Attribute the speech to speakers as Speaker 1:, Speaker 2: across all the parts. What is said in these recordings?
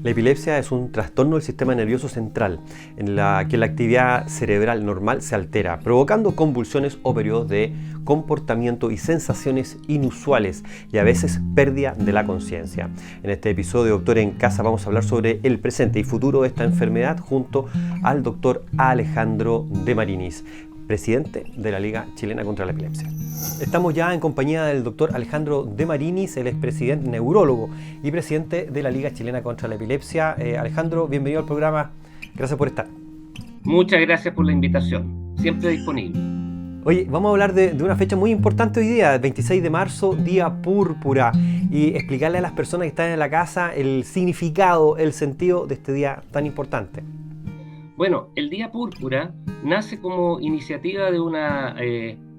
Speaker 1: La epilepsia es un trastorno del sistema nervioso central, en la que la actividad cerebral normal se altera, provocando convulsiones o periodos de comportamiento y sensaciones inusuales y a veces pérdida de la conciencia. En este episodio, Doctor en Casa, vamos a hablar sobre el presente y futuro de esta enfermedad junto al doctor Alejandro de Marinis, presidente de la Liga Chilena contra la Epilepsia. Estamos ya en compañía del doctor Alejandro de Marinis, él es presidente neurólogo y presidente de la Liga Chilena contra la Epilepsia. Alejandro, bienvenido al programa, gracias por estar.
Speaker 2: Muchas gracias por la invitación, siempre disponible.
Speaker 1: Oye, vamos a hablar de una fecha muy importante hoy día, el 26 de marzo, Día Púrpura, y explicarle a las personas que están en la casa el significado, el sentido de este día tan importante.
Speaker 2: Bueno, el Día Púrpura nace como iniciativa de una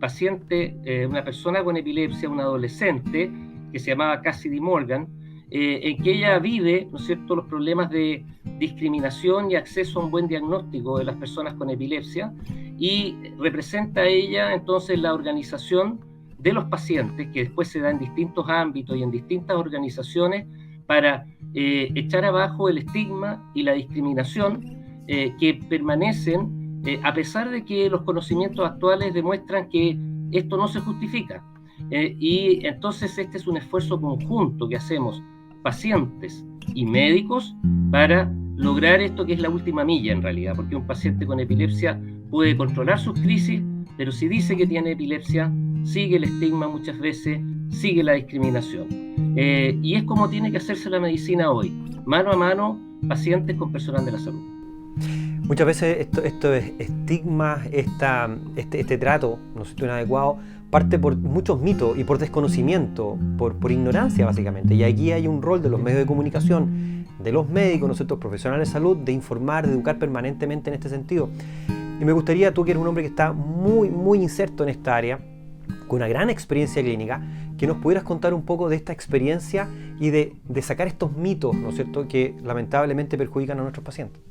Speaker 2: paciente, una persona con epilepsia, una adolescente, que se llamaba Cassidy Morgan, en que ella vive, ¿no es cierto?, los problemas de discriminación y acceso a un buen diagnóstico de las personas con epilepsia, y representa a ella entonces la organización de los pacientes, que después se da en distintos ámbitos y en distintas organizaciones, para echar abajo el estigma y la discriminación que permanecen a pesar de que los conocimientos actuales demuestran que esto no se justifica. Y entonces este es un esfuerzo conjunto que hacemos pacientes y médicos para lograr esto, que es la última milla en realidad, porque un paciente con epilepsia puede controlar sus crisis, pero si dice que tiene epilepsia, sigue el estigma muchas veces, sigue la discriminación. Y es como tiene que hacerse la medicina hoy, mano a mano, pacientes con personal de la salud.
Speaker 1: Muchas veces estos estigmas, este trato no sé, inadecuado, parte por muchos mitos y por desconocimiento, por ignorancia básicamente. Y aquí hay un rol de los medios de comunicación, de los médicos, nosotros profesionales de salud, de informar, de educar permanentemente en este sentido. Y me gustaría, tú que eres un hombre que está muy inserto en esta área, con una gran experiencia clínica, que nos pudieras contar un poco de esta experiencia y de sacar estos mitos, ¿no es cierto?, que lamentablemente perjudican a nuestros pacientes.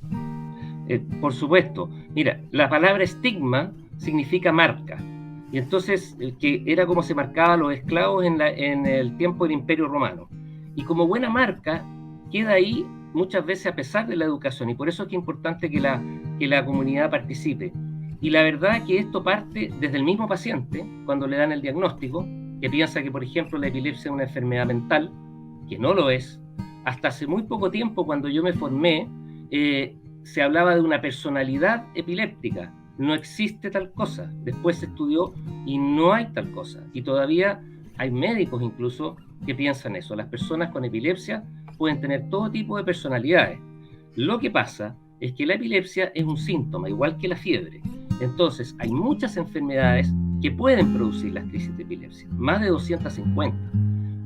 Speaker 2: Por supuesto. Mira, la palabra estigma significa marca. Y entonces, que era como se marcaban los esclavos en el tiempo del Imperio Romano. Y como buena marca, queda ahí muchas veces a pesar de la educación. Y por eso es que es importante que la comunidad participe. Y la verdad es que esto parte desde el mismo paciente, cuando le dan el diagnóstico, que piensa que, por ejemplo, la epilepsia es una enfermedad mental, que no lo es. Hasta hace muy poco tiempo, cuando yo me formé, se hablaba de una personalidad epiléptica. No existe tal cosa. Después se estudió y no hay tal cosa. Y todavía hay médicos incluso que piensan eso. Las personas con epilepsia pueden tener todo tipo de personalidades. Lo que pasa es que la epilepsia es un síntoma, igual que la fiebre. Entonces, hay muchas enfermedades que pueden producir las crisis de epilepsia, más de 250.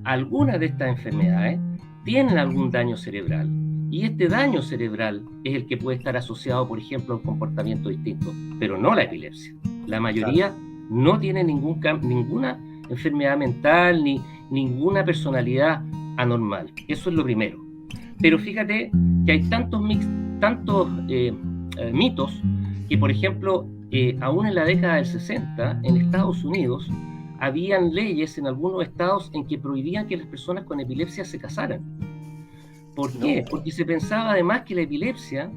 Speaker 2: Algunas de estas enfermedades tienen algún daño cerebral. Y este daño cerebral es el que puede estar asociado, por ejemplo, a un comportamiento distinto, pero no la epilepsia. La mayoría no tiene ninguna enfermedad mental ni ninguna personalidad anormal. Eso es lo primero. Pero fíjate que hay tantos mitos que, por ejemplo, aún en la década del 60, en Estados Unidos, habían leyes en algunos estados en que prohibían que las personas con epilepsia se casaran. ¿Por qué? Porque se pensaba además que la epilepsia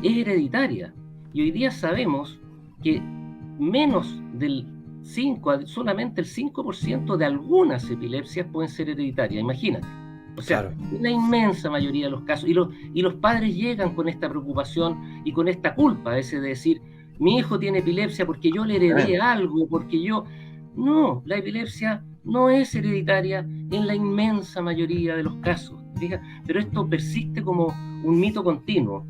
Speaker 2: es hereditaria. Y hoy día sabemos que menos del 5, solamente el 5% de algunas epilepsias pueden ser hereditarias. Imagínate. O sea, la inmensa mayoría de los casos. Y los padres llegan con esta preocupación y con esta culpa, ese de decir, mi hijo tiene epilepsia porque yo le heredé algo, porque yo... No, la epilepsia no es hereditaria en la inmensa mayoría de los casos. Pero esto persiste como un mito continuo.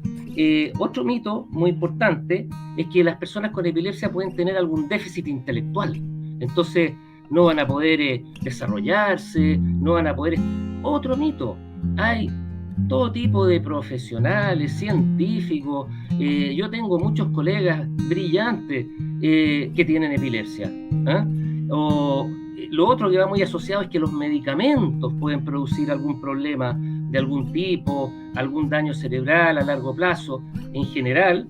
Speaker 2: Otro mito muy importante es que las personas con epilepsia pueden tener algún déficit intelectual. Entonces no van a poder desarrollarse, no van a poder... Otro mito, hay todo tipo de profesionales, científicos. Yo tengo muchos colegas brillantes que tienen epilepsia. Lo otro que va muy asociado es que los medicamentos pueden producir algún problema de algún tipo, algún daño cerebral a largo plazo. En general,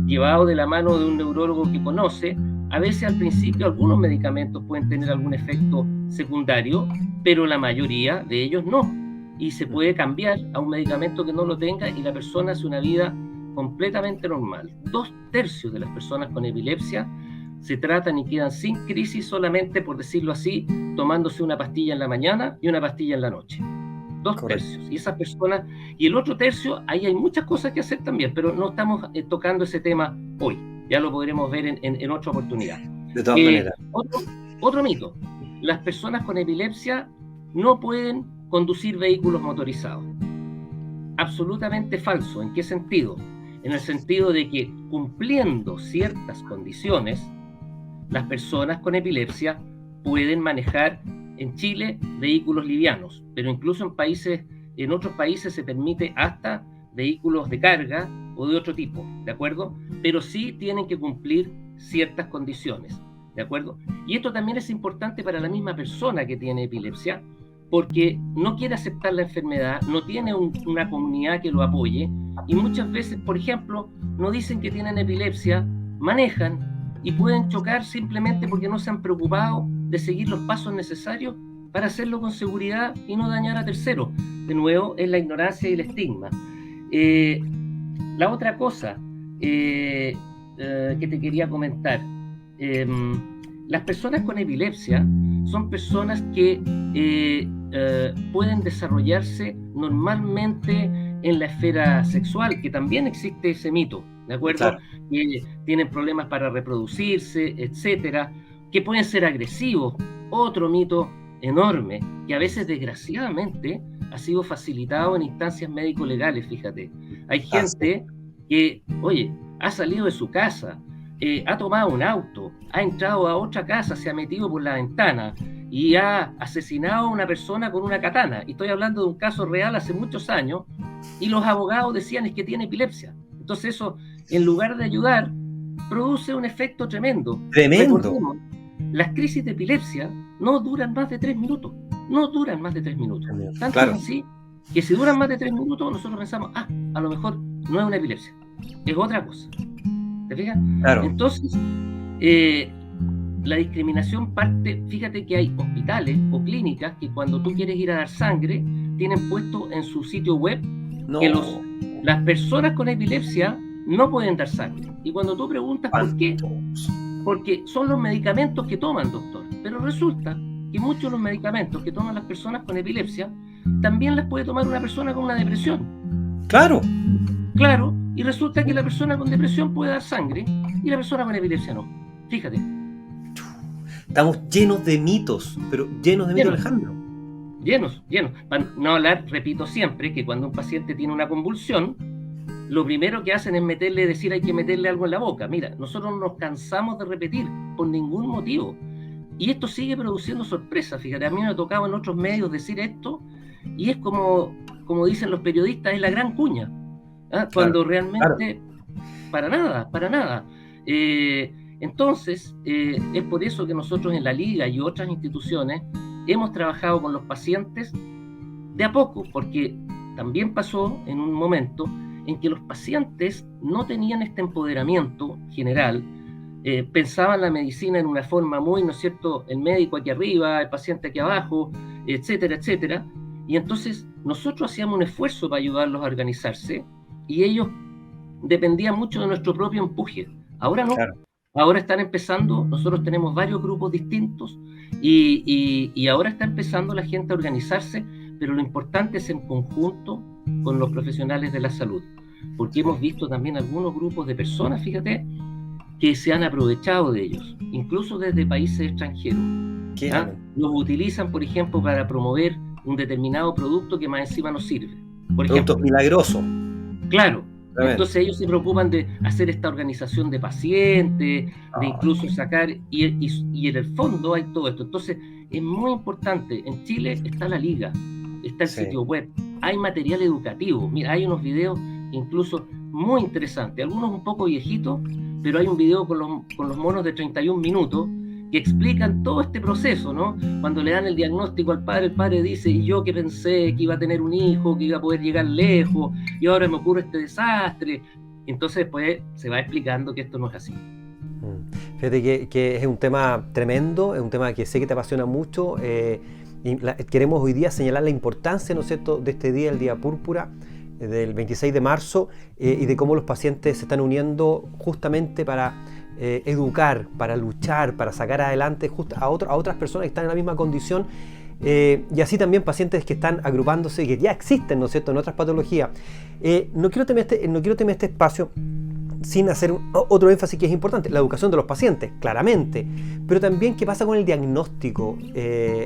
Speaker 2: llevado de la mano de un neurólogo que conoce, a veces al principio algunos medicamentos pueden tener algún efecto secundario, pero la mayoría de ellos no. y se puede cambiar a un medicamento que no lo tenga y la persona hace una vida completamente normal. 2/3 de las personas con epilepsia se tratan y quedan sin crisis solamente, por decirlo así, tomándose una pastilla en la mañana y una pastilla en la noche. 2/3. Y esas personas, y el otro tercio, ahí hay muchas cosas que hacer también, pero no estamos tocando ese tema hoy. Ya lo podremos ver en otra oportunidad.
Speaker 1: De todas maneras.
Speaker 2: Otro mito. Las personas con epilepsia no pueden conducir vehículos motorizados. Absolutamente falso. ¿En qué sentido? En el sentido de que cumpliendo ciertas condiciones, las personas con epilepsia pueden manejar en Chile vehículos livianos, pero incluso en otros países se permite hasta vehículos de carga o de otro tipo, ¿de acuerdo? Pero sí tienen que cumplir ciertas condiciones, ¿de acuerdo? Y esto también es importante para la misma persona que tiene epilepsia, porque no quiere aceptar la enfermedad, no tiene una comunidad que lo apoye, y muchas veces, por ejemplo, no dicen que tienen epilepsia, manejan y pueden chocar simplemente porque no se han preocupado de seguir los pasos necesarios para hacerlo con seguridad y no dañar a terceros. De nuevo, es la ignorancia y el estigma. La otra cosa que te quería comentar, las personas con epilepsia son personas que pueden desarrollarse normalmente en la esfera sexual, que también existe ese mito, ¿de acuerdo? Claro. Que tienen problemas para reproducirse, etcétera, que pueden ser agresivos. Otro mito enorme, que a veces desgraciadamente ha sido facilitado en instancias médico-legales, fíjate. Hay gente que, oye, ha salido de su casa, ha tomado un auto, ha entrado a otra casa, se ha metido por la ventana y ha asesinado a una persona con una katana. Y estoy hablando de un caso real hace muchos años, y los abogados decían es que tiene epilepsia. Entonces eso, en lugar de ayudar, produce un efecto tremendo. Recordemos, las crisis de epilepsia no duran más de 3 minutos. No duran más de 3 minutos. Tanto claro. Así que si duran más de 3 minutos, nosotros pensamos, a lo mejor no es una epilepsia, es otra cosa. ¿Te fijas? Claro. Entonces, la discriminación parte, fíjate que hay hospitales o clínicas que cuando tú quieres ir a dar sangre, tienen puesto en su sitio web que las personas con epilepsia no pueden dar sangre. Y cuando tú preguntas por qué, porque son los medicamentos que toman, doctor. Pero resulta que muchos de los medicamentos que toman las personas con epilepsia también las puede tomar una persona con una depresión.
Speaker 1: Claro.
Speaker 2: Claro, y resulta que la persona con depresión puede dar sangre y la persona con epilepsia no. Fíjate.
Speaker 1: Estamos llenos de mitos, pero llenos de mitos, Alejandro.
Speaker 2: Llenos. Para no hablar, repito siempre, que cuando un paciente tiene una convulsión, lo primero que hacen es decir hay que meterle algo en la boca. Mira, nosotros nos cansamos de repetir por ningún motivo. Y esto sigue produciendo sorpresas. Fíjate, a mí me ha tocado en otros medios decir esto, y es como dicen los periodistas, es la gran cuña. Cuando realmente, para nada. Entonces, es por eso que nosotros en la Liga y otras instituciones hemos trabajado con los pacientes de a poco, porque también pasó en un momento en que los pacientes no tenían este empoderamiento general, pensaban la medicina en una forma muy, ¿no es cierto?, el médico aquí arriba, el paciente aquí abajo, etcétera, y entonces nosotros hacíamos un esfuerzo para ayudarlos a organizarse, y ellos dependían mucho de nuestro propio empuje. Ahora no. Claro. Ahora están empezando, nosotros tenemos varios grupos distintos y ahora está empezando la gente a organizarse, pero lo importante es en conjunto con los profesionales de la salud, porque hemos visto también algunos grupos de personas, fíjate, que se han aprovechado de ellos, incluso desde países extranjeros. Los utilizan, por ejemplo, para promover un determinado producto que más encima no sirve. Por ejemplo,
Speaker 1: milagroso.
Speaker 2: Claro. Entonces ellos se preocupan de hacer esta organización de pacientes, de incluso sacar, y en el fondo hay todo esto. Entonces es muy importante. En Chile está la Liga, está el sitio web, hay material educativo. Mira, hay unos videos incluso muy interesantes, algunos un poco viejitos, pero hay un video con los monos de 31 minutos que explican todo este proceso, ¿no? Cuando le dan el diagnóstico al padre, el padre dice, y yo que pensé que iba a tener un hijo, que iba a poder llegar lejos, y ahora me ocurre este desastre. Entonces después se va explicando que esto no es así.
Speaker 1: Fíjate que es un tema tremendo, es un tema que sé que te apasiona mucho, queremos hoy día señalar la importancia, ¿no es cierto?, de este día, el Día Púrpura, del 26 de marzo, y de cómo los pacientes se están uniendo justamente para educar, para luchar, para sacar adelante a otras personas que están en la misma condición, y así también pacientes que están agrupándose y que ya existen, ¿no es cierto?, en otras patologías. No quiero tener este espacio sin hacer otro énfasis que es importante: la educación de los pacientes, claramente, pero también qué pasa con el diagnóstico,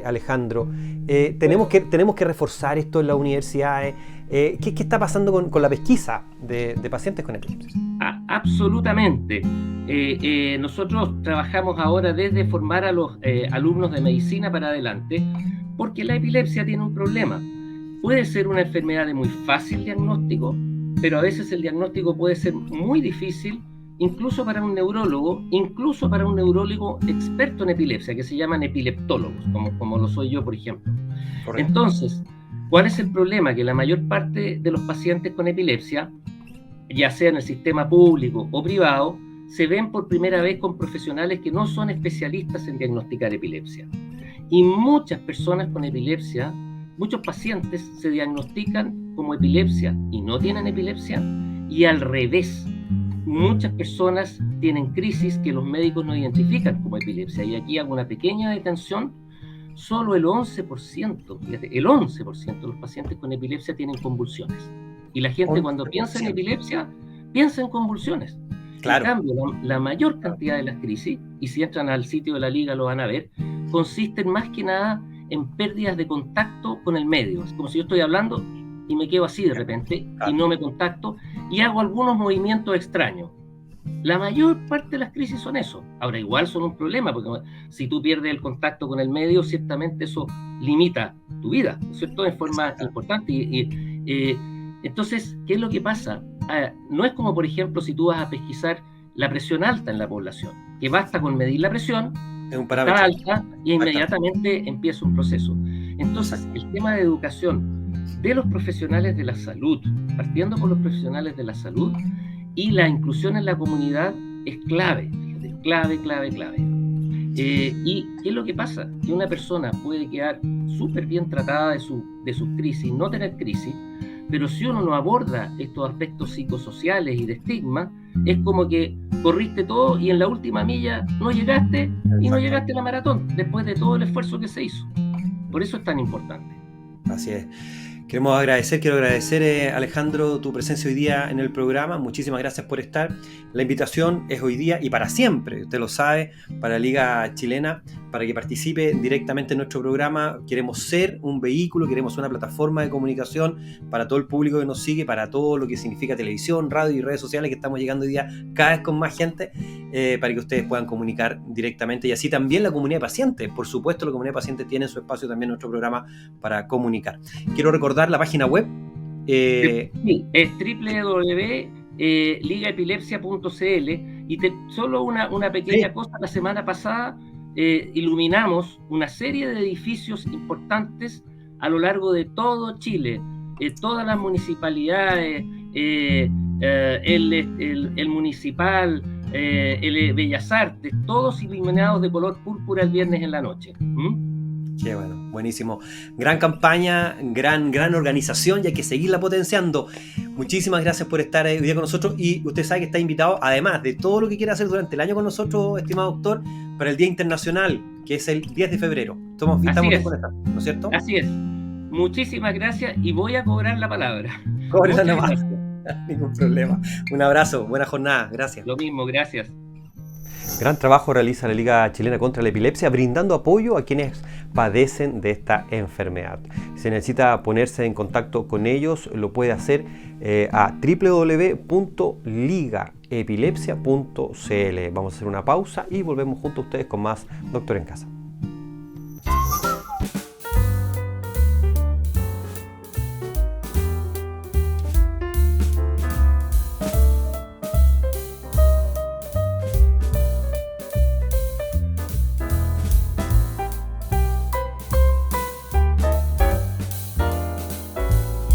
Speaker 1: Alejandro. Tenemos que reforzar esto en las universidades. ¿Qué está pasando con la pesquisa de pacientes con epilepsia?
Speaker 2: Absolutamente. Nosotros trabajamos ahora desde formar a los alumnos de medicina para adelante, porque la epilepsia tiene un problema. Puede ser una enfermedad de muy fácil diagnóstico, pero a veces el diagnóstico puede ser muy difícil, incluso para un neurólogo, incluso para un neurólogo experto en epilepsia, que se llaman epileptólogos, como lo soy yo, por ejemplo. Correcto. Entonces, ¿cuál es el problema? Que la mayor parte de los pacientes con epilepsia, ya sea en el sistema público o privado, se ven por primera vez con profesionales que no son especialistas en diagnosticar epilepsia. Y muchas personas con epilepsia, muchos pacientes se diagnostican como epilepsia y no tienen epilepsia, y al revés. Muchas personas tienen crisis que los médicos no identifican como epilepsia, y aquí hago una pequeña detención. Solo el 11%, fíjate, el 11% de los pacientes con epilepsia tienen convulsiones. Y la gente cuando piensa en epilepsia, piensa en convulsiones. Claro. En cambio, la mayor cantidad de las crisis, y si entran al sitio de la Liga lo van a ver, consisten más que nada en pérdidas de contacto con el medio. Es como si yo estoy hablando y me quedo así de repente, y no me contacto, y hago algunos movimientos extraños. La mayor parte de las crisis son eso. Ahora, igual son un problema, porque si tú pierdes el contacto con el medio, ciertamente eso limita tu vida, ¿no es cierto?, en forma importante. Entonces, ¿qué es lo que pasa? No es como, por ejemplo, si tú vas a pesquisar la presión alta en la población, que basta con medir la presión, es un parámetro alta, y inmediatamente empieza un proceso. Entonces, el tema de educación de los profesionales de la salud, partiendo por los profesionales de la salud, y la inclusión en la comunidad es clave, fíjate, clave. ¿Y qué es lo que pasa? Que una persona puede quedar súper bien tratada de sus crisis, no tener crisis, pero si uno no aborda estos aspectos psicosociales y de estigma, es como que corriste todo y en la última milla no llegaste, y no llegaste a la maratón, después de todo el esfuerzo que se hizo. Por eso es tan importante.
Speaker 1: Así es. Quiero agradecer, Alejandro, tu presencia hoy día en el programa. Muchísimas gracias por estar. La invitación es hoy día y para siempre, usted lo sabe, para la Liga Chilena, para que participe directamente en nuestro programa. Queremos ser un vehículo, queremos ser una plataforma de comunicación para todo el público que nos sigue, para todo lo que significa televisión, radio y redes sociales, que estamos llegando hoy día cada vez con más gente, para que ustedes puedan comunicar directamente, y así también la comunidad de pacientes. Por supuesto, la comunidad de pacientes tiene su espacio también en nuestro programa para comunicar. Quiero recordar la página web.
Speaker 2: Sí, es www.ligaepilepsia.cl, y solo una pequeña cosa. La semana pasada iluminamos una serie de edificios importantes a lo largo de todo Chile, todas las municipalidades, el municipal, el Bellas Artes, todos iluminados de color púrpura el viernes en la noche.
Speaker 1: Qué bueno, buenísimo. Gran campaña, gran organización, y hay que seguirla potenciando. Muchísimas gracias por estar hoy día con nosotros, y usted sabe que está invitado, además de todo lo que quiera hacer durante el año con nosotros, estimado doctor, para el Día Internacional, que es el 10 de febrero. Estamos bien conectados, ¿no es cierto?
Speaker 2: Así es. Muchísimas gracias, y voy a cobrar la palabra.
Speaker 1: Cóbrela nomás. Ningún problema. Un abrazo, buena jornada, gracias.
Speaker 2: Lo mismo, gracias.
Speaker 1: Gran trabajo realiza la Liga Chilena contra la Epilepsia, brindando apoyo a quienes padecen de esta enfermedad. Si necesita ponerse en contacto con ellos, lo puede hacer a www.ligaepilepsia.cl. Vamos a hacer una pausa y volvemos junto a ustedes con más Doctor en Casa.